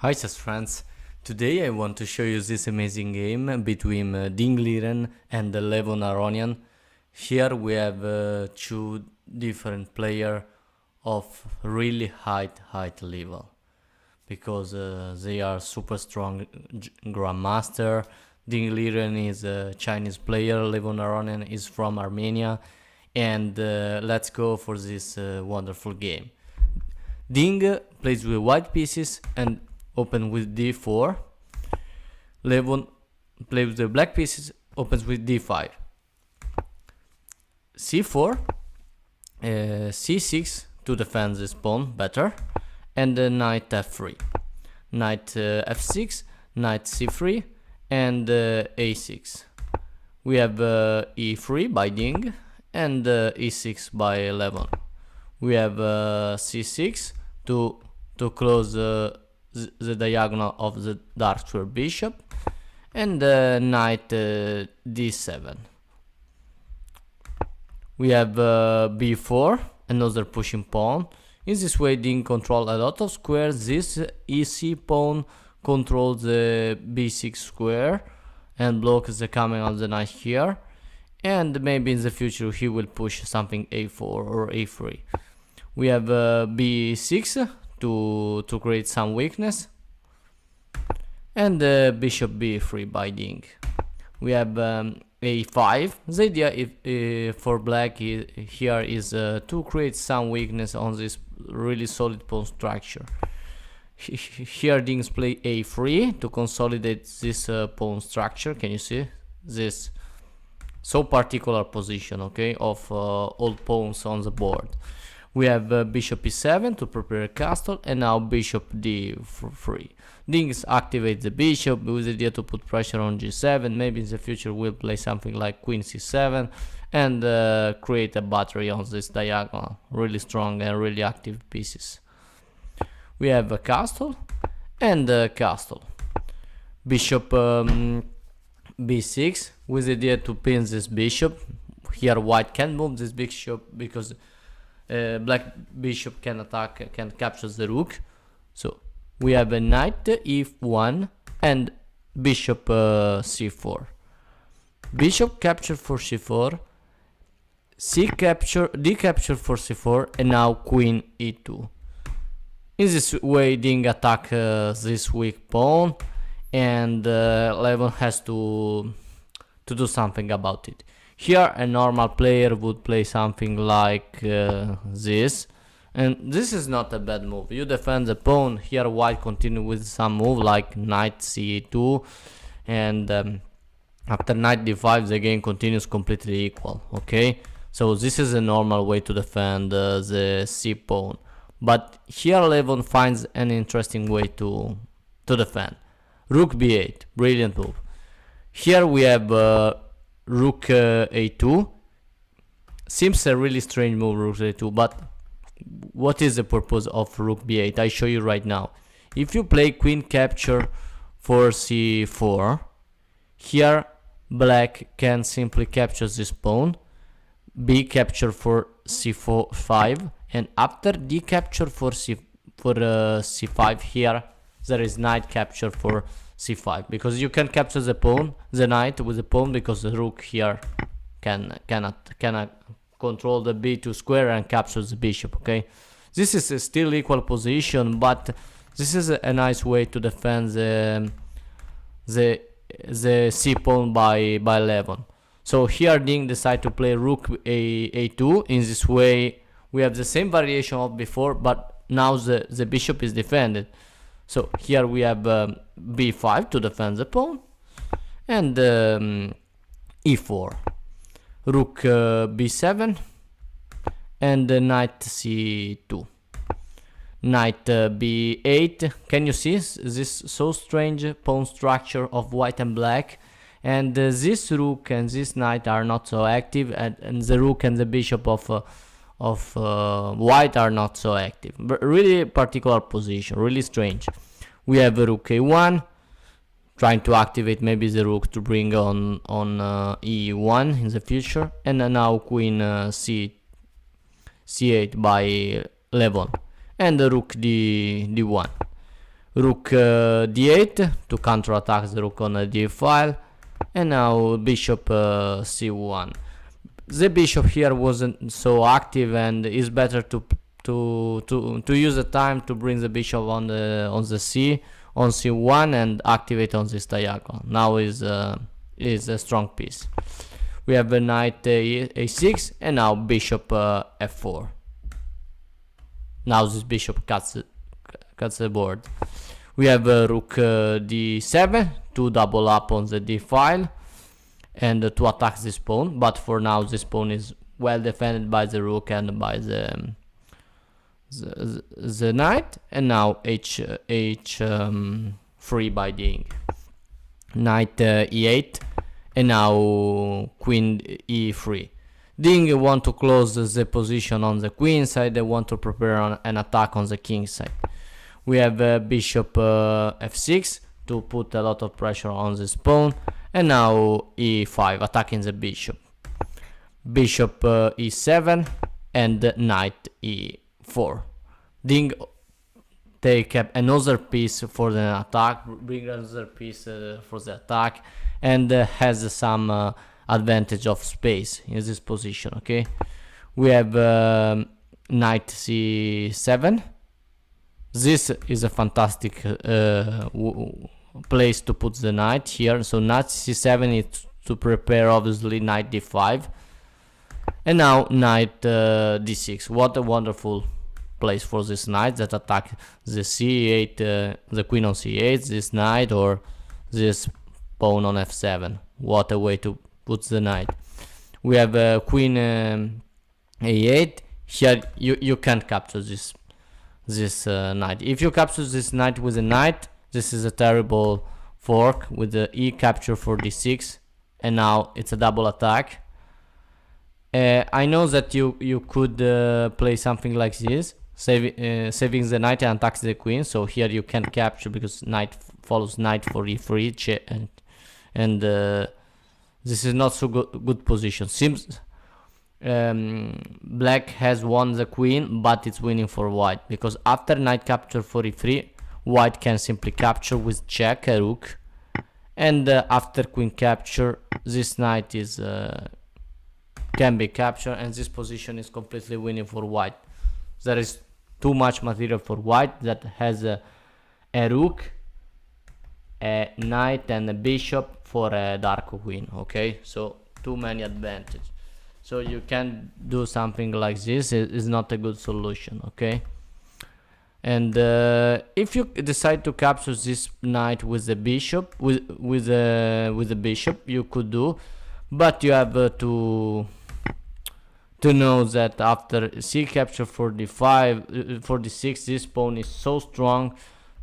Hi chess friends, today I want to show you this amazing game between Ding Liren and Levon Aronian. Here we have two different players of really high level because they are super strong grandmaster. Ding Liren is a Chinese player, Levon Aronian is from Armenia, and let's go for this wonderful game. Ding plays with white pieces and open with d4. Levon plays with the black pieces, opens with d5. c4, c6 to defend this pawn better, and knight f3. Knight f6, knight c3, and a6. We have e3 by Ding and e6 by Levon. We have c6 to close the diagonal of the dark square bishop, and knight d7. We have b4, another pushing pawn. In this way Ding controls a lot of squares. This ec pawn controls the b6 square and blocks the coming of the knight here, and maybe in the future he will push something a4 or a3. We have b6 to create some weakness, and bishop b3 by Ding. We have a5. The idea for black here is to create some weakness on this really solid pawn structure. Here Ding's play a3 to consolidate this pawn structure. Can you see this so particular position, okay, of all pawns on the board? We have bishop e7 to prepare a castle, and now bishop d3. Ding activates the bishop with the idea to put pressure on g7. Maybe in the future we'll play something like queen c7 and create a battery on this diagonal. Really strong and really active pieces. We have a castle and a castle. Bishop b6 with the idea to pin this bishop. Here white can move this bishop because black bishop can attack, can capture the rook. So we have a knight e1 and bishop c4. Bishop capture for c4, d capture for c4, and now queen e2. In this way Ding attack this weak pawn, and Levon has to do something about it. Here a normal player would play something like this, and this is not a bad move. You defend the pawn. Here white continue with some move like knight c2, and after knight d5 the game continues completely equal, okay? So this is a normal way to defend the c pawn, but here Levon finds an interesting way to defend. Rook b8, brilliant move. Here we have rook a2. Seems a really strange move, rook a2, but what is the purpose of rook b8? I show you right now. If you play queen capture for c4, here black can simply capture this pawn, b capture for c5, and after d capture for c5, here there is knight capture for c5, because you can capture the pawn, the knight with the pawn, because the rook here cannot control the b2 square and capture the bishop, okay? This is a still equal position, but this is a nice way to defend the c pawn by Levon. So here Ding decide to play rook a2. In this way we have the same variation of before, but now the bishop is defended. So here we have b5 to defend the pawn, and e4, rook b7, and knight c2, knight b8. Can you see this so strange pawn structure of white and black? And this rook and this knight are not so active, and the rook and the bishop of white are not so active. But really particular position, really strange. We have a rook a1, trying to activate maybe the rook to bring on e1 in the future, and now queen c8 by Levon, and the rook d1. rook d8 to counterattack the rook on the d file, and now bishop c1. The bishop here wasn't so active, and it's better to use the time to bring the bishop on the c1 and activate on this diagonal. Now is a strong piece. We have a knight a6, and now bishop f4. Now this bishop cuts the board. We have rook d7 to double up on the d file and to attack this pawn, but for now this pawn is well defended by the rook and by the knight. And now h3 by Ding. Knight e8, and now queen e3. Ding want to close the position on the queen side. They want to prepare an attack on the king side. We have bishop f6 to put a lot of pressure on this pawn, and now e5 attacking the bishop. Bishop e7 and knight e4. Ding take up another piece for the attack, bring another piece for the attack, and has some advantage of space in this position. Okay, we have knight c7. This is a fantastic place to put the knight here. So knight c7 is to prepare obviously knight d5, and now knight d6. What a wonderful place for this knight that attack the c8, the queen on c8, this knight, or this pawn on f7. What a way to put the knight. We have queen a8. Here you can't capture this knight. If you capture this knight with a knight, this is a terrible fork with the e capture for d6, and now it's a double attack. I know that you could play something like this, saving the knight and attacks the queen. So here you can capture because knight follows knight for e3, and this is not so good position. Seems black has won the queen, but it's winning for white, because after knight capture for e3, white can simply capture with check a rook, and after queen capture, this knight is can be captured, and this position is completely winning for white. There is too much material for white that has a rook, a knight, and a bishop for a dark queen. Okay, so too many advantages. So you can do something like this. It is not a good solution. Okay, and if you decide to capture this knight with the bishop, with the bishop, you could do, but you have to know that after c capture for d5, for d6, this pawn is so strong.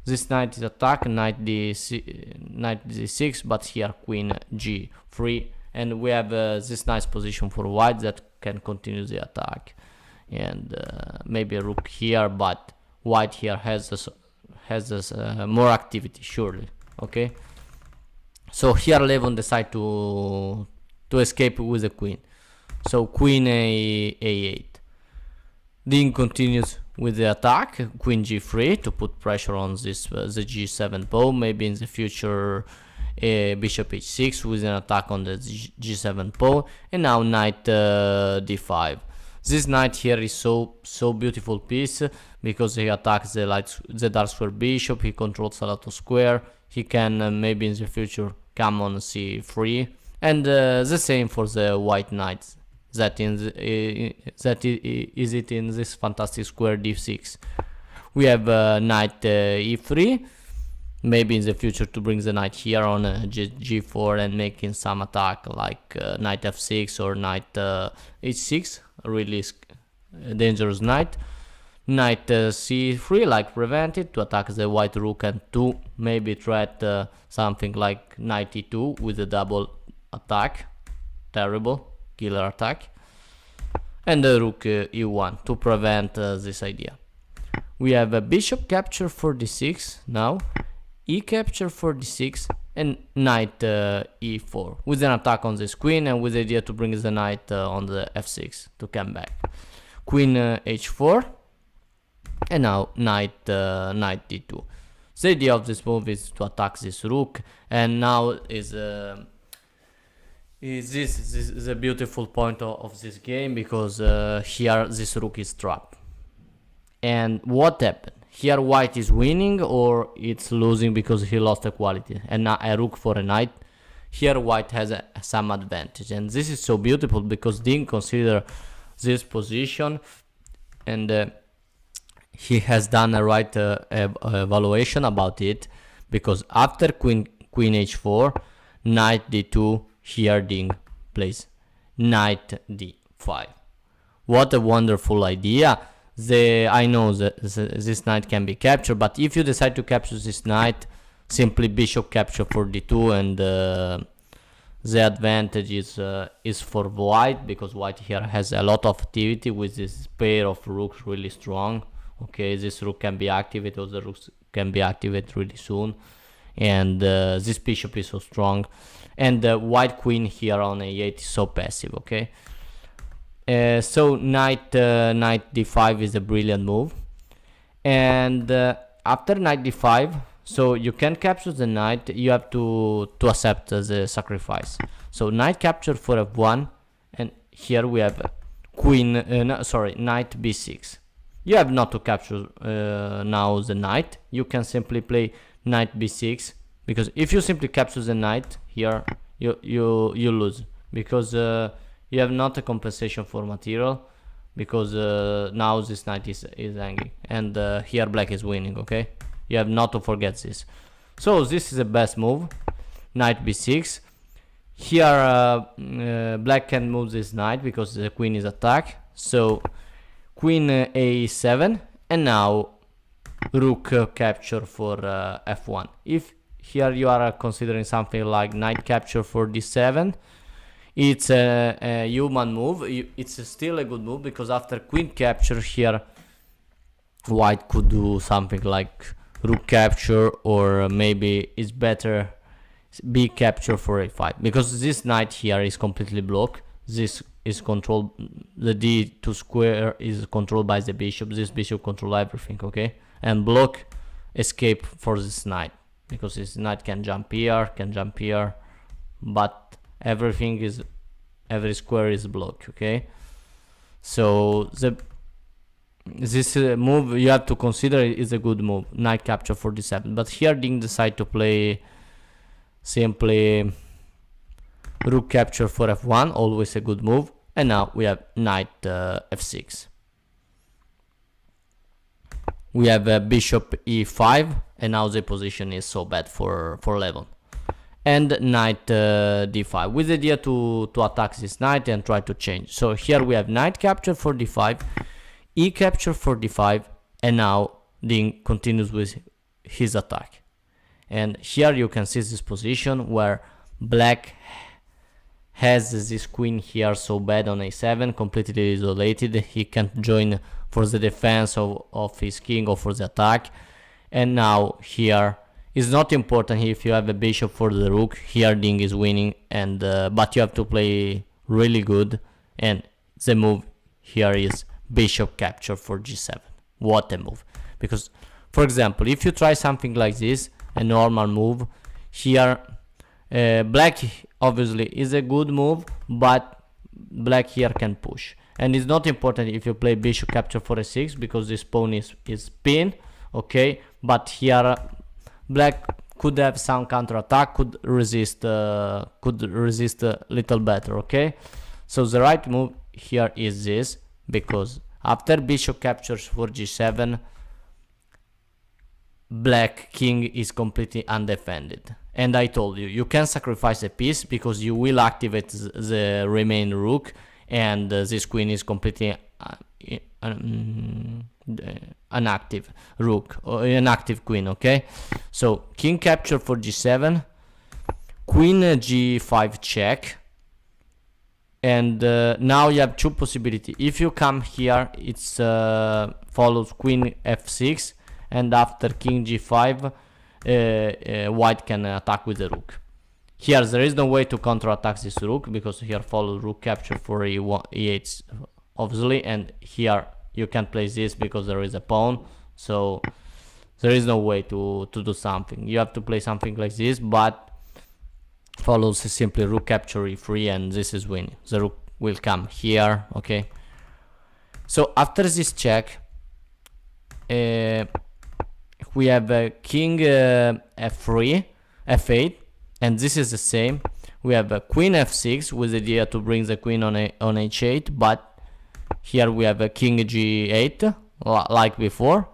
This knight is attacked, knight d6, but here queen g3, and we have this nice position for white that can continue the attack, and maybe a rook here, but white here has more activity surely. Okay, so here Levon decide to escape with the queen. So queen a8. Ding continues with the attack, queen g3 to put pressure on this the g7 pawn. Maybe in the future bishop h6 with an attack on the g7 pawn, and now knight d5. This knight here is so beautiful piece because he attacks the dark square bishop. He controls a lot of square. He can maybe in the future come on c3, and the same for the white knight. That is it in this fantastic square d6. We have knight e3, maybe in the future to bring the knight here on g4 and making some attack like knight f6 or knight h6, a really dangerous knight. Knight c3, like prevent it to attack the white rook, and to maybe threat something like knight e2 with a double attack, terrible killer attack, and the rook e1 to prevent this idea. We have a bishop capture for d6 now, e capture for d6, and knight e4 with an attack on this queen, and with the idea to bring the knight on the f6 to come back. Queen h4, and now knight d2. The idea of this move is to attack this rook, and now is this is a beautiful point of this game, because here this rook is trapped. And what happened? Here white is winning or it's losing because he lost equality, and now a rook for a knight. Here white has some advantage, and this is so beautiful because Ding consider this position, and he has done a right evaluation about it, because after queen h4, knight d2, here Ding plays knight d5. What a wonderful idea. I know that this knight can be captured, but if you decide to capture this knight, simply bishop capture for d2, and the advantage is for white, because white here has a lot of activity with this pair of rooks really strong. Okay, this rook can be activated, other rooks can be activated really soon, and this bishop is so strong, and the white queen here on a8 is so passive. Okay, so knight d5 is a brilliant move, and after knight d5, so you can capture the knight, you have to accept the sacrifice. So knight capture for f1, and here we have knight b6. You have not to capture now the knight. You can simply play knight b6, because if you simply capture the knight here, you lose, because you have not a compensation for material, because now this knight is hanging, and here black is winning. Okay, you have not to forget this. So this is the best move, knight b6. Here black can move this knight because the queen is attacked. So queen a7, and now rook capture for f1. If here you are considering something like knight capture for d7, it's a human move. It's still a good move, because after queen capture here, white could do something like rook capture, or maybe it's better b capture for a5, because this knight here is completely blocked. This is controlled, the d2 square is controlled by the bishop. This bishop control everything. Okay, and block escape for this knight, because this knight can jump here, but every square is blocked. Okay, so this move you have to consider is a good move, knight capture for d7. But here Ding decide to play simply rook capture for f1, always a good move, and now we have knight f6. We have bishop e5, and now the position is so bad for Levon, and knight d5, with the idea to attack this knight and try to change. So here we have knight capture for d5, e capture for d5, and now Ding continues with his attack. And here you can see this position where black has this queen here so bad on a7, completely isolated. He can't join for the defense of his king or for the attack. And now here is not important if you have a bishop for the rook. Here Ding is winning, and but you have to play really good, and the move here is bishop capture for g7. What a move! Because, for example, if you try something like this, a normal move, here black obviously is a good move, but black here can push, and it's not important if you play bishop capture for a6, because this pawn is pinned. Okay, but here black could have some counter attack, could resist a little better. Okay, so the right move here is this, because after bishop captures for g7, black king is completely undefended, and I told you can sacrifice a piece, because you will activate the remaining rook, and this queen is completely inactive rook, or inactive queen. Okay, so king capture for g7, queen g5 check, and now you have two possibilities. If you come here, it's follows queen f6, and after king g5, white can attack with the rook. Here there is no way to counter attack this rook, because here follows rook capture for e8 obviously, and here you can't play this because there is a pawn. So There is no way to do something. You have to play something like this, but follows is simply rook capture e3, and this is winning. The rook will come here. Okay, so after this check, we have king f3, f8, and this is the same. We have queen f6 with the idea to bring the queen on h8, but here we have a king g8 like before,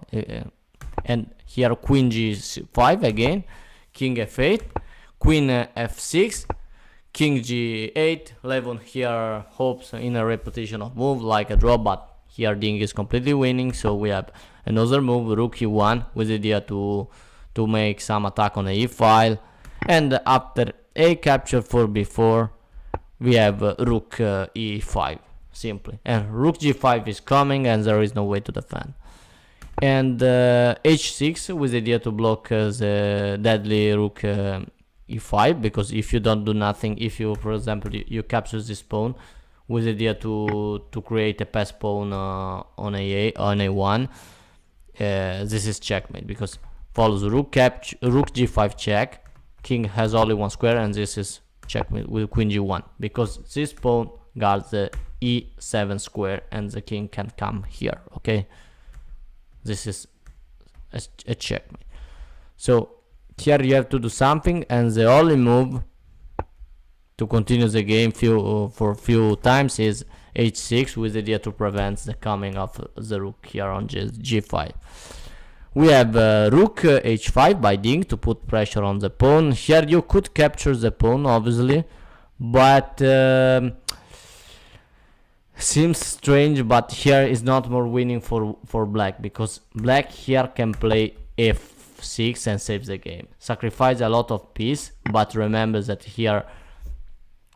and here queen g5 again, king f8, queen f6, king g8. Levon here hopes in a repetition of move like a draw, but here Ding is completely winning. So we have another move, rook e1, with the idea to make some attack on the e file, and after a capture for b4, we have rook e5 simply, and rook g5 is coming, and there is no way to defend. And h6 with the idea to block the deadly rook e5, because if you don't do nothing, if you, for example, you capture this pawn with the idea to create a pass pawn on a1, this is checkmate, because follows rook g5 check, king has only one square, and this is checkmate with queen g1, because this pawn guards the e7 square and the king can come here. Okay, this is a checkmate. So here you have to do something, and the only move to continue the game for a few times is h6 with the idea to prevent the coming of the rook here on g5. We have rook h5 by Ding to put pressure on the pawn. Here you could capture the pawn, obviously, but seems strange, but here is not more winning for black, because black here can play f6 and save the game, sacrifice a lot of piece, but remember that here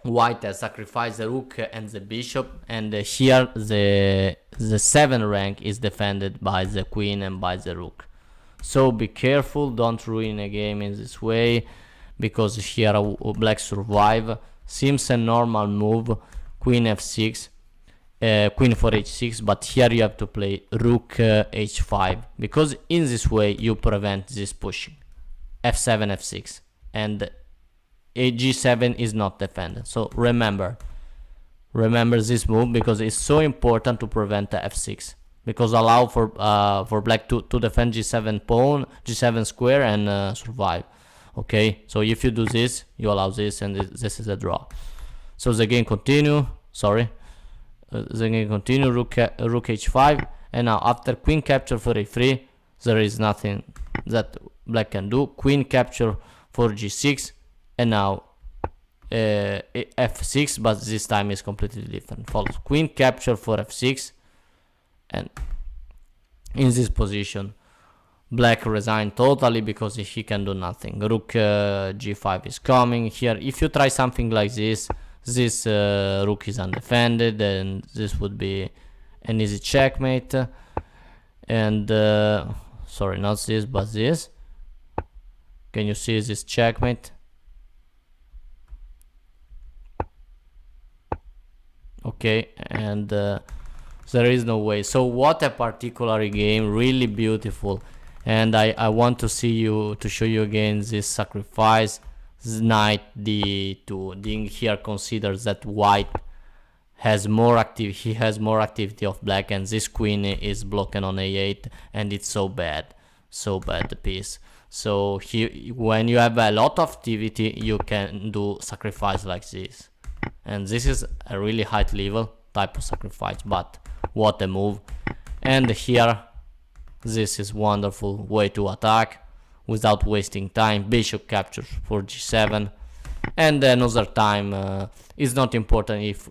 white has sacrificed the rook and the bishop, and here the 7 rank is defended by the queen and by the rook. So be careful, don't ruin a game in this way, because here black survive. Seems a normal move, queen f6, queen for h6, but here you have to play rook h5, because in this way you prevent this pushing, f7 f6, and g7 is not defended. So remember this move, because it's so important to prevent the f6, because allow for black to defend g7 pawn, g7 square, and survive. Okay, so if you do this, you allow this, and this is a draw. So the game continue. The game continue. Rook h5, and now after queen capture for a3, there is nothing that black can do. Queen capture for g6, and now f6, but this time is completely different. Follows queen capture for f6, and in this position black resign totally, because he can do nothing. Rook g5 is coming here. If you try something like this rook is undefended, and this would be an easy checkmate. And sorry, not this, but this. Can you see this checkmate? Okay, and there is no way. So what a particular game, really beautiful. And I want to show you again this sacrifice, knight d2. Ding here considers that white has more activity of black, and this queen is blocking on a8, and it's so bad the piece. So when you have a lot of activity, you can do sacrifice like this, and this is a really high level type of sacrifice, but what a move. And here this is wonderful way to attack without wasting time. Bishop captures for g7, and another time is not important if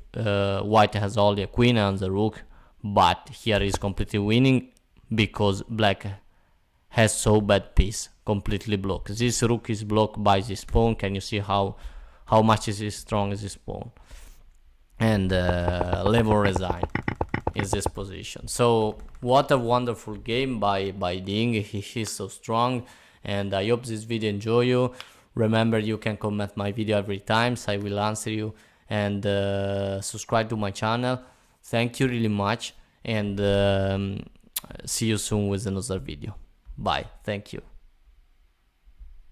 white has only a queen and the rook, but here is completely winning because black has so bad piece, completely blocked. This rook is blocked by this pawn. Can you see how much is strong this pawn? And Levon resign in this position. So what a wonderful game by Ding. He is so strong, and I hope this video enjoy you. Remember, you can comment my video every time, so I will answer you, and subscribe to my channel. Thank you really much, and see you soon with another video. Bye. Thank you.